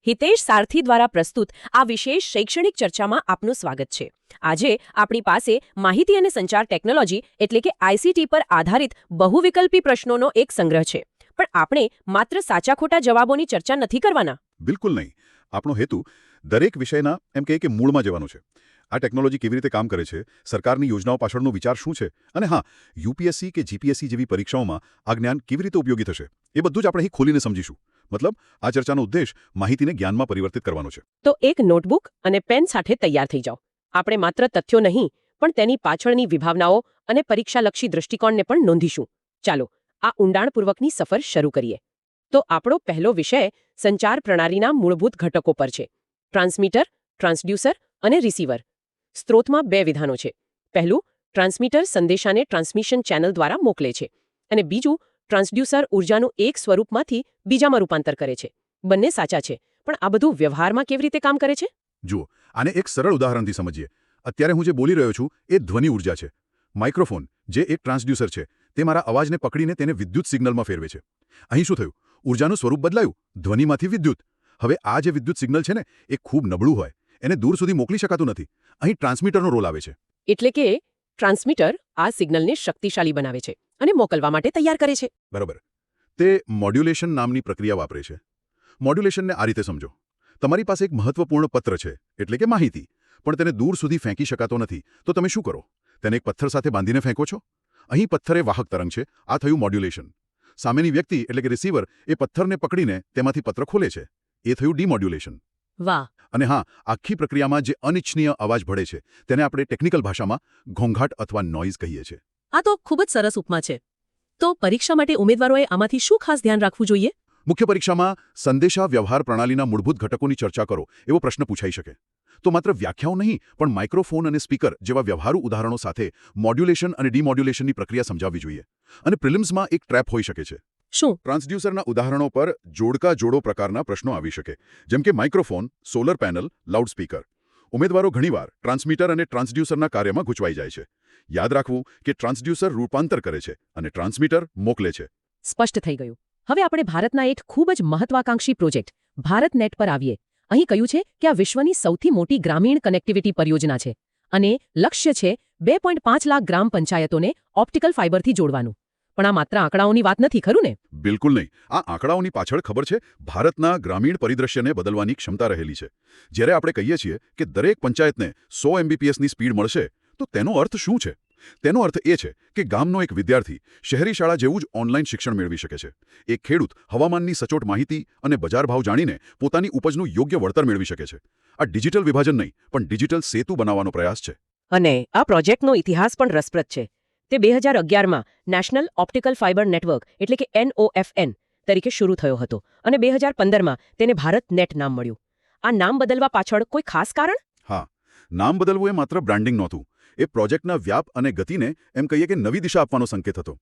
હિતેશ સારથી દ્વારા પ્રસ્તુત આ વિશેષ શૈક્ષણિક ચર્ચામાં આપનું સ્વાગત છે. આજે આપણી પાસે માહિતી અને સંચાર ટેકનોલોજી એટલે કે આઈસીટી પર આધારિત બહુવિકલ્પી પ્રશ્નોનો એક સંગ્રહ છે. પણ આપણે માત્ર સાચા ખોટા જવાબોની ચર્ચા નથી કરવાના. બિલકુલ નહીં. આપણો હેતુ દરેક વિષયના એમ કે મૂળમાં જવાનો છે. આ ટેકનોલોજી કેવી રીતે કામ કરે છે, સરકારની યોજનાઓ પાછળનો વિચાર શું છે, અને હા, યુપીએસસી કે જીપીએસસી જેવી પરીક્ષાઓમાં આ જ્ઞાન કેવી રીતે ઉપયોગી થશે, એ બધું જ આપણે અહીં ખોલીને સમજીશું. મતલબ, આ ચર્ચાનો ઉદ્દેશ માહિતીને જ્ઞાનમાં પરિવર્તિત કરવાનો છે. તો એક નોટબુક અને પેન સાથે તૈયાર થઈ જાઓ. આપણે માત્ર તથ્યો નહીં, પણ તેની પાછળની વિભાવનાઓ અને પરીક્ષાલક્ષી દૃષ્ટિકોણને પણ નોંધીશું. ચાલો આ ઊંડાણપૂર્વકની સફર શરૂ કરીએ. તો આપણો પહેલો વિષય સંચાર પ્રણાલીના મૂળભૂત ઘટકો પર છે: ટ્રાન્સમીટર, ટ્રાન્સડ્યુસર અને રિસીવર. સ્ત્રોતમાં બે વિધાનો છે. પહેલું, ટ્રાન્સમીટર સંદેશાને ટ્રાન્સમિશન ચેનલ દ્વારા મોકલે છે, અને બીજું, ટ્રાન્સડ્યુસર ઊર્જાનું એક સ્વરૂપમાંથી બીજામાં રૂપાંતર કરે છે. બંને સાચા છે, પણ આ બધું વ્યવહારમાં કેવી રીતે કામ કરે છે? જુઓ, આને એક સરળ ઉદાહરણથી સમજીએ. અત્યારે હું જે બોલી રહ્યો છું એ ધ્વનિ ઊર્જા છે. માઇક્રોફોન, જે એક ટ્રાન્સડ્યુસર છે, તે મારા અવાજને પકડીને તેને વિદ્યુત સિગ્નલમાં ફેરવે છે. અહીં શું થયું? ઊર્જાનું સ્વરૂપ બદલાયું, ધ્વનિમાંથી વિદ્યુત. હવે આ જે વિદ્યુત સિગ્નલ છે ને, એ ખૂબ નબળું હોય, એને દૂર સુધી મોકલી શકાતું નથી. અહીં ટ્રાન્સમીટરનો રોલ આવે છે. એટલે કે ટ્રાન્સમીટર આ સિગ્નલને શક્તિશાળી બનાવે છે અને મોકલવા માટે તૈયાર કરે છે. બરાબર. તે મોડ્યુલેશન નામની પ્રક્રિયા વાપરે છે. મોડ્યુલેશનને આ રીતે સમજો. તમારી પાસે એક મહત્વપૂર્ણ પત્ર છે, એટલે કે માહિતી, પણ તેને દૂર સુધી ફેંકી શકાતો નથી. તો તમે શું કરો? તેને એક પથ્થર સાથે બાંધીને ફેંકો છો. અહીં પથ્થર એ વાહક તરંગ છે. આ થયું મોડ્યુલેશન. સામેની વ્યક્તિ એટલે કે રિસીવર એ પથ્થરને પકડીને તેમાંથી પત્ર ખોલે છે. એ થયું ડિમોડ્યુલેશન. વાહ! અને હા, આખી પ્રક્રિયામાં જે અનિચ્છનીય અવાજ ભળે છે તેને આપણે ટેકનિકલ ભાષામાં ઘોંઘાટ અથવા નોઇઝ કહીએ છીએ. આ તો ખૂબ જ સરસ ઉપમા છે. તો પરીક્ષા માટે ઉમેદવારોએ આમાંથી શું ખાસ ધ્યાન રાખવું જોઈએ? મુખ્ય પરીક્ષામાં સંદેશા વ્યવહાર પ્રણાલીના મૂળભૂત ઘટકોની ચર્ચા કરો એવો પ્રશ્ન પૂછાઈ શકે. તો માત્ર વ્યાખ્યાઓ નહીં, પણ માઇક્રોફોન અને સ્પીકર જેવા વ્યવહારુ ઉદાહરણો સાથે મોડ્યુલેશન અને ડિમોડ્યુલેશનની પ્રક્રિયા સમજાવવી જોઈએ. અને પ્રિલિમ્સમાં એક ટ્રેપ હોઈ શકે છે. શું? ટ્રાન્સડ્યુસરના ઉદાહરણો પર જોડકા જોડો પ્રકારના પ્રશ્નો આવી શકે, જેમ કે માઇક્રોફોન, સોલર પેનલ, લાઉડસ્પીકર. ઉમેદવારો ઘણીવાર ટ્રાન્સમીટર અને ટ્રાન્સડ્યુસરના કાર્યમાં ગૂંચવાઈ જાય છે. યાદ રાખવું કે ટ્રાન્સડ્યુસર રૂપાંતર કરે છે અને ટ્રાન્સમીટર મોકલે છે. સ્પષ્ટ થઈ ગયું. હવે આપણે ભારતના એક ખૂબ જ મહત્વાકાંક્ષી પ્રોજેક્ટ ભારતનેટ પર આવીએ. અહીં કહ્યું છે કે આ વિશ્વની સૌથી મોટી ગ્રામીણ કનેક્ટિવિટી પરિયોજના છે, અને લક્ષ્ય છે 2.5 લાખ ગ્રામ પંચાયતોને ઓપ્ટિકલ ફાઇબરથી જોડવાનું. પણ આ માત્ર આંકડાઓની વાત નથી, ખરું ને? બિલકુલ નહીં. આ આંકડાઓની પાછળ ખબર છે ભારતના ગ્રામીણ પરિદૃશ્યને બદલવાની ક્ષમતા રહેલી છે. જ્યારે આપણે કહીએ છીએ કે દરેક પંચાયતને 100 MBPSની સ્પીડ મળશે, તો તેનો અર્થ શું છે? તેનો અર્થ એ છે કે ગામનો એક વિદ્યાર્થી શહેરી શાળા જેવું જ ઓનલાઈન શિક્ષણ મેળવી શકે છે. એક ખેડૂત હવામાનની સચોટ માહિતી અને બજાર ભાવ જાણીને પોતાની ઉપજનું યોગ્ય વળતર મેળવી શકે છે. આ ડિજિટલ વિભાજન નહીં, પણ ડિજિટલ સેતુ બનાવવાનો પ્રયાસ છે. અને આ પ્રોજેક્ટનો ઇતિહાસ પણ રસપ્રદ છે. તે 2011માં નેશનલ ઓપ્ટિકલ ફાઇબર નેટવર્ક એટલે કે NOFN તરીકે શરૂ થયો હતો, અને 2015માં તેને ભારતનેટ નામ મળ્યું. આ નામ બદલવા પાછળ કોઈ ખાસ કારણ? હા, નામ બદલવું એ માત્ર બ્રાન્ડિંગ નહોતું. એ પ્રોજેક્ટના વ્યાપ અને ગતિને એમ કહીએ કે નવી દિશા આપવાનો સંકેત હતો.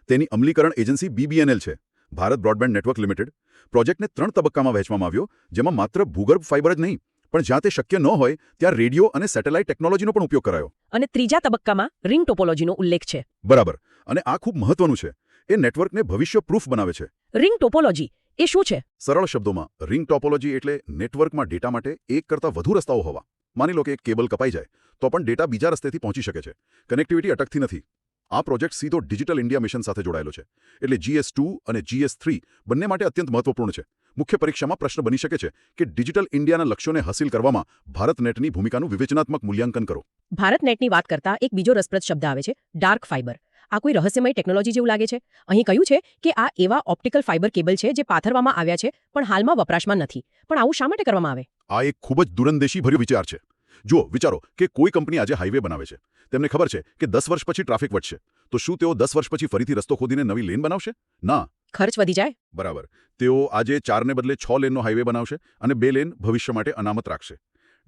તેની અમલીકરણ એજન્સી BBNL છે, ભારત બ્રોડબેન્ડ નેટવર્ક લિમિટેડ. પ્રોજેક્ટને 3 તબક્કામાં વહેંચવામાં આવ્યો, જેમાં માત્ર ભૂગર્ભ ફાઇબર જ નહીં, પણ જ્યાં તે શક્ય ન હોય ત્યાં રેડિયો અને સેટેલાઇટ ટેકનોલોજીનો પણ ઉપયોગ કરાયો. અને ત્રીજા તબક્કામાં રિંગ ટોપોલોજીનો ઉલ્લેખ છે. બરાબર. અને આ ખૂબ મહત્વનું છે. એ નેટવર્કને ભવિષ્ય પ્રૂફ બનાવે છે. રિંગ ટોપોલોજી એ શું છે? સરળ શબ્દોમાં, રિંગ ટોપોલોજી એટલે નેટવર્કમાં ડેટા માટે એક કરતાં વધુ રસ્તાઓ હોવા. માની લો કે એક કેબલ કપાઈ જાય તો પણ ડેટા બીજા રસ્તેથી પહોંચી શકે છે. કનેક્ટિવિટી અટકતી નથી. આ પ્રોજેક્ટ સીધો ડિજિટલ ઇન્ડિયા મિશન સાથે જોડાયેલો છે. એટલે GS2 અને GS3 બંને માટે અત્યંત મહત્વપૂર્ણ છે. મુખ્ય પરીક્ષામાં પ્રશ્ન બની શકે છે કે ડિજિટલ ઇન્ડિયાના લક્ષ્યોને હાંસિલ કરવામાં ભારતનેટની ભૂમિકાનું વિવેચનાત્મક મૂલ્યાંકન કરો. ભારતનેટની વાત કરતા એક બીજો રસપ્રદ શબ્દ આવે છે, ડાર્ક ફાઇબર. આ કોઈ રહસ્યમય ટેકનોલોજી જેવું લાગે છે. અહીં કહ્યું છે કે આ એવા ઓપ્ટિકલ ફાઇબર કેબલ છે જે પાથરવામાં આવ્યા છે પણ હાલમાં વપરાશમાં નથી. પણ આવું શા માટે કરવામાં આવે? આ એક ખૂબ જ દૂરંદેશી ભર્યો વિચાર છે. જુઓ, વિચારો કે કોઈ કંપની આજે હાઈવે બનાવે છે. તેમને ખબર છે કે 10 વર્ષ પછી ટ્રાફિક વધશે. તો શું તેઓ 10 વર્ષ પછી ફરીથી રસ્તો ખોદીને નવી લેન બનાવશે? ના. ખર્ચ વધી જાય. બરાબર. તેઓ આજે 4 ને બદલે 6 લેનનો હાઈવે બનાવશે અને 2 લેન ભવિષ્ય માટે અનામત રાખશે.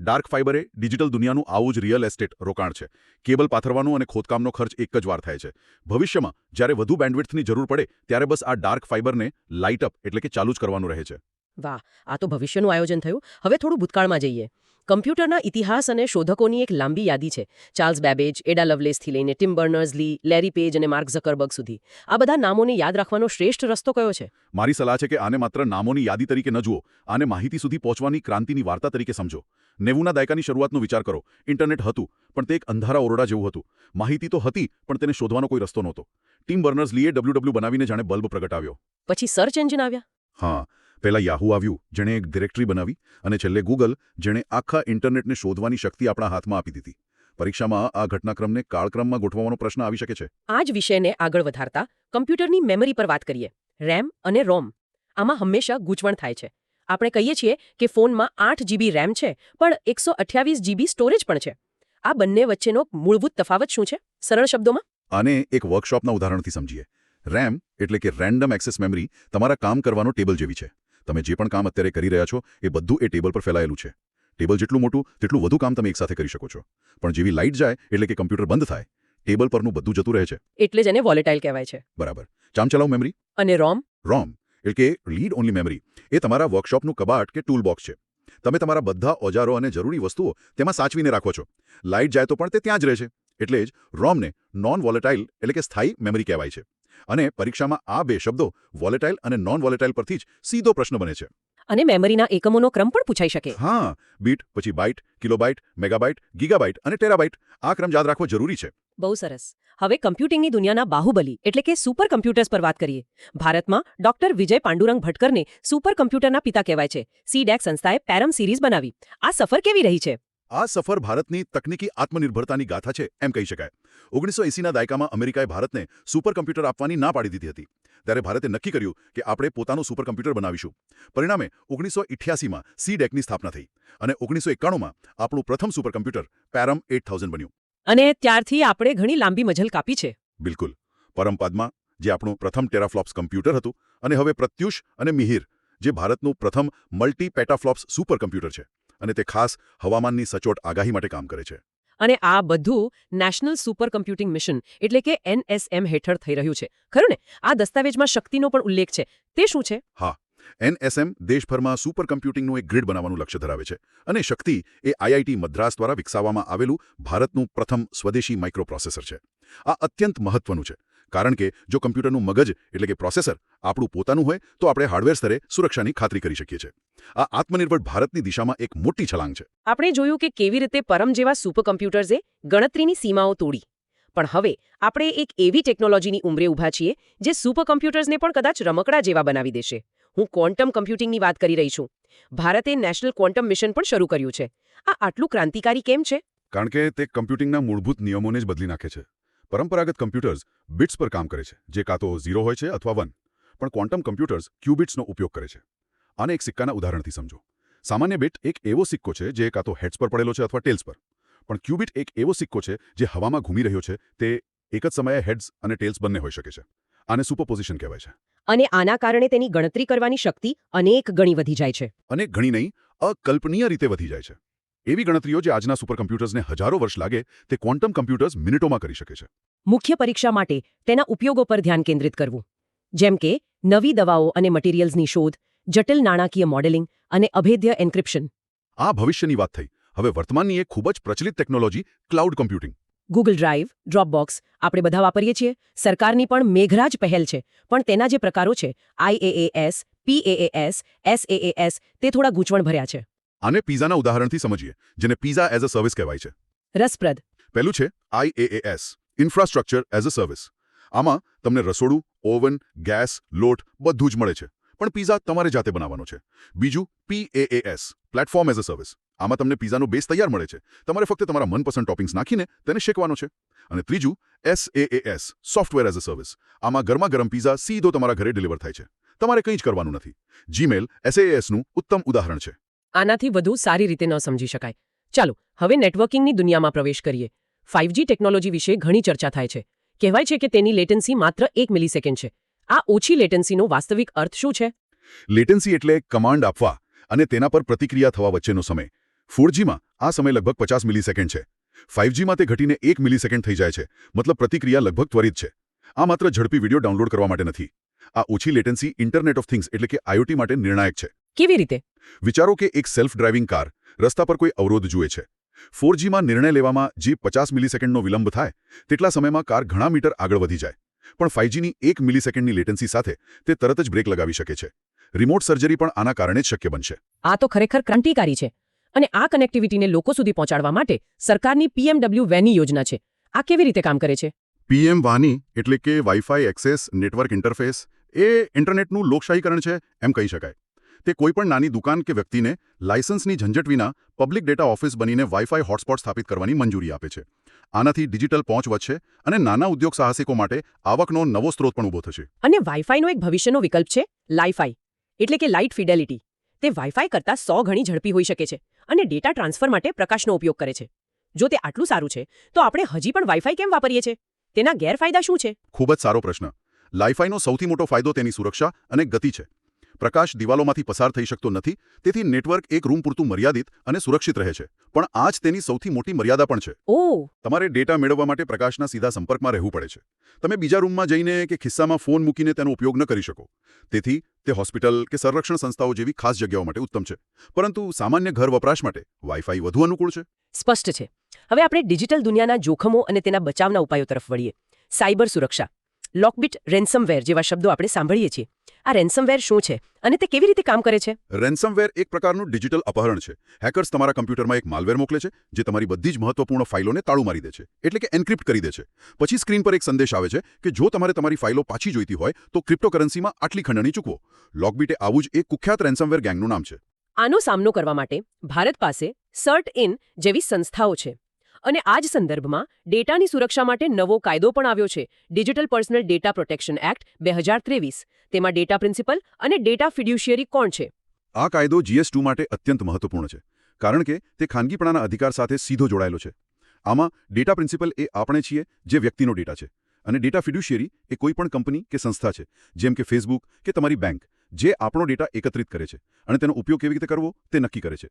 ડાર્ક ફાઇબરે ડિજિટલ દુનિયાનું આવું જ રિયલ એસ્ટેટ રોકાણ છે. કેબલ પાથરવાનું અને ખોદકામનો ખર્ચ એક જ વાર થાય છે. ભવિષ્યમાં જ્યારે વધુ બેન્ડવિડ્થની જરૂર પડે ત્યારે બસ આ ડાર્ક ફાઇબરને લાઇટ અપ એટલે કે ચાલુ જ કરવાનું રહે છે. વાહ, આ તો ભવિષ્યનું આયોજન થયું. હવે થોડું ભૂતકાળમાં જઈએ. કમ્પ્યુટરના ઇતિહાસ અને શોધકોની એક લાંબી યાદી છે. ચાર્લ્સ બેબેજ, એડા લવલેસથી લઈને ટિમ બર્નર્સ-લી, લેરી પેજ અને માર્ક ઝકરબર્ગ સુધી. આ બધા નામોને યાદ રાખવાનો શ્રેષ્ઠ રસ્તો કયો છે? મારી સલાહ છે કે આને માત્ર નામોની યાદી તરીકે ન જુઓ, આને માહિતી સુધી પહોંચવાની ક્રાંતિની વાર્તા તરીકે સમજો. 90ના દાયકાની શરૂઆતનો વિચાર કરો. ઇન્ટરનેટ હતું, પણ તે એક અંધારા ઓરડા જેવું હતું. માહિતી તો હતી, પણ તેને શોધવાનો કોઈ રસ્તો નહોતો. ટિમ બર્નર્સ-લીએ WW બનાવીને જાણે બલ્બ પ્રગટાવ્યો. પછી સર્ચ એન્જિન આવ્યા. હા, પહેલા યાહુ આવ્યું, જેણે એક ડિરેક્ટરી બનાવી, અને છેલ્લે ગૂગલ, જેણે આખા ઇન્ટરનેટને શોધવાની શક્તિ આપણા હાથમાં આપી દીધી. પરીક્ષામાં આ ઘટનાક્રમને કાળક્રમમાં ગોઠવવાનો પ્રશ્ન આવી શકે છે. આ જ વિષયને આગળ વધારતા કમ્પ્યુટરની મેમરી પર વાત કરીએ. રેમ અને રોમ. આમાં હંમેશા ગૂંચવણ થાય છે. આપણે કહીએ છીએ કે ફોનમાં 8 GB રેમ છે, પણ 128 GB સ્ટોરેજ પણ છે. આ બંને વચ્ચેનો મૂળભૂત તફાવત શું છે? સરળ શબ્દોમાં આને એક વર્કશોપના ઉદાહરણથી સમજીએ. રેમ એટલે કે રેન્ડમ એક્સેસ મેમરી તમારા કામ કરવાનો ટેબલ જેવી છે. તમે જે પણ કામ અત્યારે કરી રહ્યા છો એ બધું એ ટેબલ પર ફેલાયેલું છે. ટેબલ જેટલું મોટું તેટલું વધુ કામ તમે એકસાથે કરી શકો છો. પણ જેવી લાઇટ જાય એટલે કે કમ્પ્યુટર બંધ થાય, ટેબલ પરનું બધું જતું રહે છે. એટલે જ એને વોલેટાઇલ કહેવાય છે. બરાબર. ચામચલાઉ મેમરી અને રોમ રોમ એટલે કે લીડ ઓનલી મેમરી એ તમારા વર્કશોપનું કબાટ કે ટૂલ બોક્સ છે. તમે તમારા બધા ઓજારો અને જરૂરી વસ્તુઓ તેમાં સાચવીને રાખો છો. લાઇટ જાય તો પણ તે ત્યાં જ રહે છે. એટલે જ રોમને નોન વોલેટાઇલ એટલે કે સ્થાયી મેમરી કહેવાય છે. અને પરીક્ષામાં આ બે શબ્દો વોલેટાઇલ અને નોન વોલેટાઇલ પરથી જ સીધો પ્રશ્ન બને છે. અને મેમરીના એકમોનો ક્રમ પણ પૂછાઈ શકે. હા, બીટ, પછી બાઇટ, કિલોબાઇટ, મેગાબાઇટ, ગીગાબાઇટ અને ટેરાબાઇટ. આ ક્રમ યાદ રાખવો જરૂરી છે. બહુ સરસ. હવે કમ્પ્યુટિંગની દુનિયાના બાહુબલી એટલે કે સુપર કમ્પ્યુટર્સ પર વાત કરીએ. ભારતમાં ડોક્ટર વિજય પાંડુરંગ ભટકરને સુપર કમ્પ્યુટરના પિતા કહેવાય છે. સીડેક સંસ્થાએ પેરમ સિરીઝ બનાવી. આ સફર કેવી રહી છે? આ સફર ભારતની તકનીકી આત્મનિર્ભરતાની ગાથા છે એમ કહી શકાય. 1980ના દાયકામાં અમેરિકાએ ભારતને સુપર કમ્પ્યુટર આપવાની ના પાડી દીધી હતી. ત્યારે ભારતે નક્કી કર્યું કે આપણે પોતાનું સુપર કમ્પ્યુટર બનાવીશું. પરિણામે 1988માં સીડેકની સ્થાપના થઈ અને 1991માં આપણું પ્રથમ સુપર કમ્પ્યુટર પેરમ 8000 બન્યું. અને ત્યારથી આપણે ઘણી લાંબી મજલ કાપી છે. બિલકુલ. પરમપાદમાં, જે આપણું પ્રથમ ટેરાફ્લોપ્સ કમ્પ્યુટર હતું, અને હવે પ્રત્યુષ અને મિહિર, જે ભારતનું પ્રથમ મલ્ટી પેટાફ્લોપ્સ સુપર કમ્પ્યુટર છે. અને તે ખાસ હવામાનની સચોટ આગાહી માટે કામ કરે છે. અને આ બધું નેશનલ સુપર કમ્પ્યુટિંગ મિશન એટલે કે NSM હેઠળ થઈ રહ્યું છે. ખરું ને? આ દસ્તાવેજમાં શક્તિનો પણ ઉલ્લેખ છે. તે શું છે? હા, NSM દેશભરમાં સુપર કમ્પ્યુટિંગનું એક ગ્રીડ બનાવવાનું લક્ષ્ય ધરાવે છે. અને શક્તિ એ IIT મદ્રાસ દ્વારા વિકસાવવામાં આવેલું ભારતનું પ્રથમ સ્વદેશી માઇક્રોપ્રોસેસર છે. આ અત્યંત મહત્વનું છે, કારણ કે જો કમ્પ્યુટરનું મગજ એટલે કે પ્રોસેસર આપણું પોતાનું હોય તો આપણે હાર્ડવેર સ્તરે સુરક્ષાની ખાતરી કરી શકીએ છીએ. આ આત્મનિર્ભર ભારતની દિશામાં એક મોટી છલાંગ છે. આપણે જોયું કે કેવી રીતે પરમ જેવા સુપર કમ્પ્યુટર્સે ગણતરીની સીમાઓ તોડી. પણ હવે આપણે એક એવી ટેકનોલોજીની ઉંમરે ઊભા છીએ જે સુપર કમ્પ્યુટર્સને પણ કદાચ રમકડા જેવા બનાવી દેશે. હું ક્વોન્ટમ કમ્પ્યુટિંગની વાત કરી રહી છું. ભારતે નેશનલ ક્વોન્ટમ મિશન પણ શરૂ કર્યું છે. આ આટલું ક્રાંતિકારી કેમ છે? કારણ કે તે કમ્પ્યુટિંગના મૂળભૂત નિયમોને જ બદલી નાખે છે. પરંપરાગત કમ્પ્યુટર્સ બિટ્સ પર કામ કરે છે, જે કાં તો 0 હોય છે અથવા 1. પણ ક્વોન્ટમ કમ્પ્યુટર્સ ક્યુબિટ્સનો ઉપયોગ કરે છે. આને એક સિક્કાના ઉદાહરણથી સમજો. સામાન્ય બીટ એક એવો સિક્કો છે જે કાં તો હેડ્સ પર પડેલો છે અથવા ટેલ્સ પર. પણ ક્યુબિટ એક એવો સિક્કો છે જે હવામાં ઘૂમી રહ્યો છે. તે એક જ સમયે હેડ્સ અને ટેલ્સ બંને હોઈ શકે છે. આને સુપરપોઝિશન કહેવાય છે. અને આના કારણે તેની ગણતરી કરવાની શક્તિ અનેક ગણી વધી જાય છે. અનેક ગણી નહીં, અકલ્પનીય રીતે વધી જાય છે. એવી ગણતરીઓ જે આજના સુપર કમ્પ્યુટર્સને હજારો વર્ષ લાગે, તે ક્વોન્ટમ કમ્પ્યુટર્સ મિનિટોમાં કરી શકે છે. મુખ્ય પરીક્ષા માટે તેના ઉપયોગો પર ધ્યાન કેન્દ્રિત કરવું, જેમ કે નવી દવાઓ અને મટીરિયલ્સની શોધ, જટિલ નાણાકીય મોડેલિંગ અને અભેદ્ય એન્ક્રિપ્શન. આ ભવિષ્યની વાત થઈ. હવે વર્તમાનની એક ખૂબ જ પ્રચલિત technology cloud computing. Google drive, Dropbox આપણે બધા વાપરીએ છીએ. સરકારની પણ મેઘરાજ પહેલ છે. પણ તેના જે પ્રકારો છે IaaS, PaaS, SaaS તે થોડા ગૂંચવણભર્યા છે. આને પિઝાના ઉદાહરણથી સમજીએ, જેને પિઝા એઝ અ સર્વિસ કહેવાય છે. રસપ્રદ. પહેલું છે IaaS, infrastructure as a service. આમાં તમને રસોડું, ઓવન, ગેસ, લોટ બધું જ મળે છે. પણ પિઝા તમારે જાતે બનાવવાનો છે. બીજું PaaS, platform as a service. આમાં તમને પિઝાનો બેઝ તૈયાર મળે છે. તમારે ફક્ત તમારા મનપસંદ ટોપિંગ્સ નાખીને તેને શેકવાનો છે. અને ત્રીજું SaaS, software as a service. આમાં ગરમા ગરમ પિઝા સીધો તમારા ઘરે ડિલિવર થાય છે. તમારે કંઈ જ કરવાનું નથી. જીમેલ SaaSનું ઉત્તમ ઉદાહરણ છે. આનાથી વધુ સારી રીતે ન સમજી શકાય. ચાલો હવે નેટવર્કિંગની દુનિયામાં પ્રવેશ કરીએ. 5G ટેકનોલોજી વિશે ઘણી ચર્ચા થાય છે. કહેવાય છે કે તેની લેટન્સી માત્ર 1 મિલિસેકન્ડ છે. આ ઓછી લેટન્સીનો વાસ્તવિક અર્થ શું છે? લેટન્સી એટલે કમાન્ડ આપવા અને તેના પર પ્રતિક્રિયા થવા વચ્ચેનો સમય. 4Gમાં આ સમય લગભગ 50 મિલિસેકન્ડ છે. 5Gમાં તે ઘટીને 1 મિલિસેકન્ડ થઈ જાય છે. મતલબ પ્રતિક્રિયા લગભગ ત્વરિત છે. આ માત્ર ઝડપી વિડીયો ડાઉનલોડ કરવા માટે નથી. આ ઓછી લેટન્સી ઇન્ટરનેટ ઓફ થિંગ્સ એટલે કે IoT માટે નિર્ણાયક છે. કેવી રીતે? વિચારો કે એક સેલ્ફ ડ્રાઇવિંગ કાર રસ્તા પર કોઈ અવરોધ જુએ છે 4Gમાં નિર્ણય લેવામાં જે 50 મિલિસેકન્ડનો વિલંબ થાય તેટલા સમયમાં કાર ઘણા મીટર આગળ વધી જાય પણ 5Gની 1 મિલિસેકન્ડની લેટન્સી સાથે તે તરત જ બ્રેક લગાવી શકે છે રિમોટ સર્જરી પણ આના કારણે જ શક્ય બનશે આ તો ખરેખર ક્રાંતિકારી છે અને આ કનેક્ટિવિટીને લોકો સુધી પહોંચાડવા માટે સરકારની PMW વેની યોજના છે આ કેવી રીતે કામ કરે છે PM વાની એટલે કે વાઈફાઈ એક્સેસ નેટવર્ક ઇન્ટરફેસ એ ઇન્ટરનેટનું લોકશાહીકરણ છે એમ કહી શકાય તે કોઈપણ નાની દુકાન કે વ્યક્તિને લાયસન્સની ઝંઝટ વિના પબ્લિક ડેટા ઓફિસ બનીને વાઈફાઈ હોટસ્પોટ સ્થાપિત કરવાની મંજૂરી આપે છે આનાથી ડિજિટલ પહોંચ વધશે અને નાના ઉદ્યોગ સાહસિકો માટે આવકનો નવો સ્ત્રોત પણ ઊભો થશે અને વાઈફાઈનો એક ભવિષ્યનો વિકલ્પ છે લાઈફાઈ એટલે કે લાઇટ ફિડેલિટી તે વાઈફાઈ કરતાં 100 ગણી ઝડપી હોઈ શકે છે અને ડેટા ટ્રાન્સફર માટે પ્રકાશનો ઉપયોગ કરે છે જો તે આટલું સારું છે તો આપણે હજી પણ વાઈફાઈ કેમ વાપરીએ છીએ તેના ગેરફાયદા શું છે ખૂબ જ સારો પ્રશ્ન લાઈફાઈનો સૌથી મોટો ફાયદો તેની સુરક્ષા અને ગતિ છે પ્રકાશ દિવાલોમાંથી પસાર થઈ શકતો નથી તેથી નેટવર્ક એક રૂમ પૂરતું મર્યાદિત અને સુરક્ષિત રહે છે પણ આ જ તેની સૌથી મોટી મર્યાદા પણ છે ઓહ તમારે ડેટા મેળવવા માટે પ્રકાશના સીધા સંપર્કમાં રહેવું પડે છે તમે બીજા રૂમમાં જઈને કે ખિસ્સામાં ફોન મૂકીને તેનો ઉપયોગ ન કરી શકો તેથી તે હોસ્પિટલ કે સંરક્ષણ સંસ્થાઓ જેવી ખાસ જગ્યાઓ માટે ઉત્તમ છે પરંતુ સામાન્ય ઘર વપરાશ માટે વાઈફાઈ વધુ અનુકૂળ છે સ્પષ્ટ છે હવે આપણે ડિજિટલ દુનિયાના જોખમો અને તેના બચાવના ઉપાયો તરફ વળીએ સાયબર સુરક્ષા લોકબિટ રેન્સમવેર જેવા શબ્દો આપણે સાંભળીએ છીએ આ રેન્સમવેર શું છે અને તે કેવી રીતે કામ કરે છે રેન્સમવેર એક પ્રકારનું ડિજિટલ અપહરણ છે હેકર્સ તમારા કમ્પ્યુટરમાં એક માલવેર મોકલે છે જે તમારી બધી જ મહત્વપૂર્ણ ફાઇલોને તાળું મારી દે છે એટલે કે એન્ક્રિપ્ટ કરી દે છે પછી સ્ક્રીન પર એક સંદેશ આવે છે કે જો તમારે તમારી ફાઇલો પાછી જોઈતી હોય તો ક્રિપ્ટોકરન્સીમાં આટલી ખંડણી ચૂકવો લોકબિટે આવું જ એક કુખ્યાત રેન્સમવેર ગેંગનું નામ છે આનો સામનો કરવા માટે ભારત પાસે સર્ટ-ઇન જેવી સંસ્થાઓ છે અને આ જ સંદર્ભમાં ડેટાની સુરક્ષા માટે નવો કાયદો પણ આવ્યો છે digital personal data protection act 2023 તેમાં ડેટા પ્રિન્સિપલ અને ડેટા ફિડ્યુશિયરી કોણ છે આ કાયદો GS2 માટે અત્યંત મહત્વપૂર્ણ છે કારણ કે તે ખાનગીપણાના અધિકાર સાથે સીધો જોડાયેલો છે આમાં ડેટા પ્રિન્સિપલ એ આપણે છીએ જે વ્યક્તિનો ડેટા છે અને ડેટા ફિડ્યુશિયરી એ કોઈપણ કંપની કે સંસ્થા છે જેમ કે ફેસબુક કે તમારી બેંક જે આપણો ડેટા એકત્રિત કરે છે અને તેનો ઉપયોગ કેવી રીતે કરવો તે નક્કી કરે છે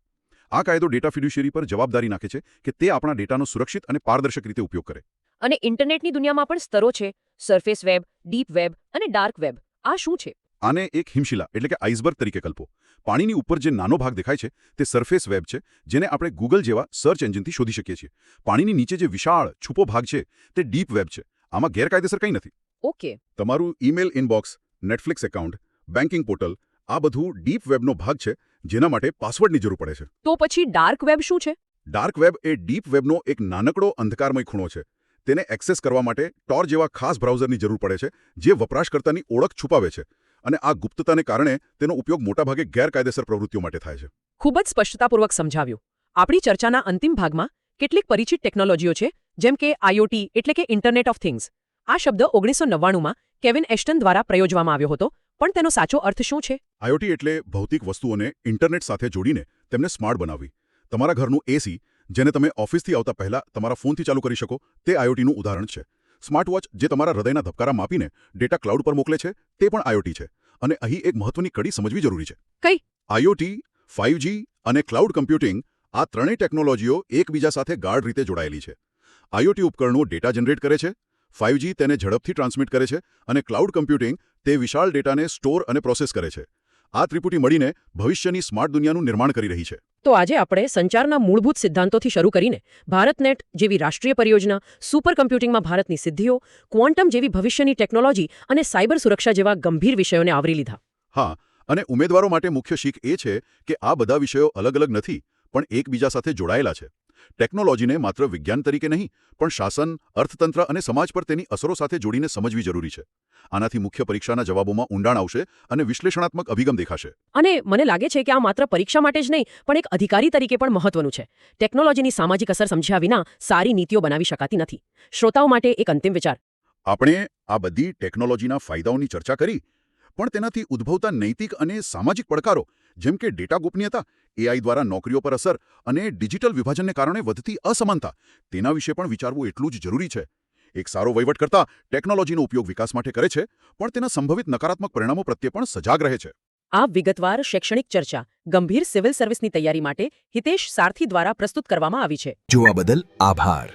આ કાયદો ડેટા ફિડ્યુશિયરી પર જવાબદારી નાખે છે કે તે આપણા ડેટાનો સુરક્ષિત અને પારદર્શક રીતે ઉપયોગ કરે અને ઇન્ટરનેટની દુનિયામાં પણ સ્તરો છે સરફેસ વેબ ડીપ વેબ અને ડાર્ક વેબ આ શું છે આને એક હિમશિલા એટલે કે આઇસબર્ગ તરીકે કલ્પો પાણીની ઉપર જે નાનો ભાગ દેખાય છે તે સરફેસ વેબ છે જેને આપણે ગૂગલ જેવા સર્ચ એન્જિનથી શોધી શકીએ છીએ પાણીની નીચે જે વિશાળ છુપો ભાગ છે તે ડીપ વેબ છે આમાં ગેરકાયદેસર કંઈ નથી ઓકે તમારું email inbox Netflix account banking portal આ બધું ડીપ વેબનો ભાગ છે જેના માટે પાસવર્ડની જરૂર પડે છે તો પછી ડાર્ક વેબ શું છે ડાર્ક વેબ એ ડીપ વેબનો એક નાનકડો અંધકારમય ખૂણો છે તેને એક્સેસ કરવા માટે ટોર જેવા ખાસ બ્રાઉઝરની જરૂર પડે છે જે વપરાશકર્તાની ઓળખ છુપાવે છે અને આ ગુપ્તતાને કારણે તેનો ઉપયોગ મોટાભાગે ગેરકાયદેસર પ્રવૃત્તિઓ માટે થાય છે ખૂબ જ સ્પષ્ટતાપૂર્વક સમજાવ્યું આપણી ચર્ચાના અંતિમ ભાગમાં કેટલીક પરિચિત ટેકનોલોજીઓ છે જેમ કે IoT એટલે કે ઇન્ટરનેટ ઓફ થિંગ્સ આ શબ્દ 1999માં કેવિન એસ્ટન દ્વારા પ્રયોજવામાં આવ્યો હતો પણ તેનો સાચો અર્થ શું છે IoT એટલે ભૌતિક વસ્તુઓને ઇન્ટરનેટ સાથે જોડીને તેમને સ્માર્ટ બનાવવી તમારા ઘરનું AC જેને તમે ઓફિસથી આવતા પહેલા તમારા ફોનથી ચાલુ કરી શકો તે IoTનું ઉદાહરણ છે સ્માર્ટ વોચ જે તમારા હૃદયના ધબકારા માપીને ડેટા ક્લાઉડ પર મોકલે છે તે પણ IoT છે અને અહીં એક મહત્વની કડી સમજવી જરૂરી છે કઈ IoT 5G અને ક્લાઉડ કમ્પ્યુટિંગ આ ત્રણેય ટેકનોલોજીઓ એકબીજા સાથે ગાઢ રીતે જોડાયેલી છે IoT ઉપકરણો ડેટા જનરેટ કરે છે 5G તેને ઝડપથી ટ્રાન્સમિટ કરે છે અને ક્લાઉડ કમ્પ્યુટિંગ તે વિશાળ ડેટાને સ્ટોર અને પ્રોસેસ કરે છે આ ત્રિપુટી મળીને ભવિષ્યની સ્માર્ટ દુનિયાનું નિર્માણ કરી રહી છે તો આજે આપણે સંચારના મૂળભૂત સિદ્ધાંતોથી શરૂ કરીને ભારતનેટ જેવી રાષ્ટ્રીય પરિયોજના સુપર કમ્પ્યુટિંગમાં ભારતની સિદ્ધિઓ ક્વોન્ટમ જેવી ભવિષ્યની ટેકનોલોજી અને સાયબર સુરક્ષા જેવા ગંભીર વિષયોને આવરી લીધા હા અને ઉમેદવારો માટે મુખ્ય શીખ એ છે કે આ બધા વિષયો અલગ અલગ નથી પણ એકબીજા સાથે જોડાયેલા છે ટેકનોલોજીને માત્ર વિજ્ઞાન તરીકે નહીં પણ શાસન અર્થતંત્ર અને સમાજ પર તેની અસરો સાથે જોડીને સમજવી જરૂરી છે આનાથી મુખ્ય પરીક્ષાના જવાબોમાં ઊંડાણ આવશે અને વિશ્લેષણાત્મક અભિગમ દેખાશે અને મને લાગે છે કે આ માત્ર પરીક્ષા માટે જ નહીં પણ એક અધિકારી તરીકે પણ મહત્વનું છે ટેકનોલોજીની સામાજિક અસર સમજ્યા વિના સારી નીતિઓ બનાવી શકાતી નથી શ્રોતાઓ માટે એક અંતિમ વિચાર આપણે આ બધી ટેકનોલોજીના ફાયદાઓની ચર્ચા કરી પણ તેનાથી ઉદ્ભવતા નૈતિક અને સામાજિક પડકારો જેમ કે ડેટા ગોપનીયતા AI દ્વારા નોકરીઓ પર અસર અને ડિજિટલ વિભાજનને કારણે વધતી અસમાનતા તેના વિશે પણ વિચારવું એટલું જ જરૂરી છે એક સારો વહીવટકર્તા ટેકનોલોજીનો ઉપયોગ વિકાસ માટે કરે છે પણ તેના સંભવિત નકારાત્મક પરિણામો પ્રત્યે પણ સજાગ રહે છે આ વિગતવાર શૈક્ષણિક ચર્ચા ગંભીર સિવિલ સર્વિસની તૈયારી માટે હિતેશ સારથી દ્વારા પ્રસ્તુત કરવામાં આવી છે જોવા બદલ આભાર